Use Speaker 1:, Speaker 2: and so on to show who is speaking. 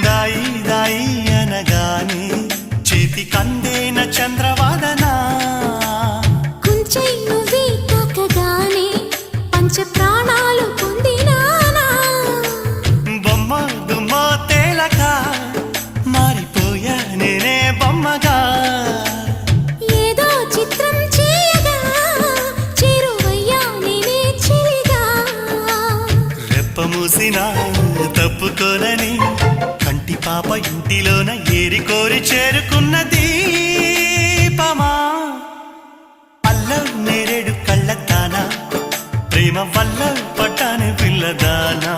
Speaker 1: దాయి దాయి అనగానే చేతి కందేన చంద్రవాదనా
Speaker 2: కుంచె నువ్వే తాకగానే పంచ ప్రాణాలు పొందినానా
Speaker 1: బొమ్మ దుమ్మ తేలక మారిపోయా నేనే బొమ్మగా
Speaker 2: ఏదో చిత్రం చేయగా చేరువయ్యా నేనే చెలిగా
Speaker 1: రెప్ప మూసినా తప్పుకోనని కంటి పాప ఇంటిలోన ఏరి కోరి చేరుకున్న దీపమా అల్లం నేరేడు కళ్ళదానా ప్రేమ వల్ల పట్టాని పిల్లదానా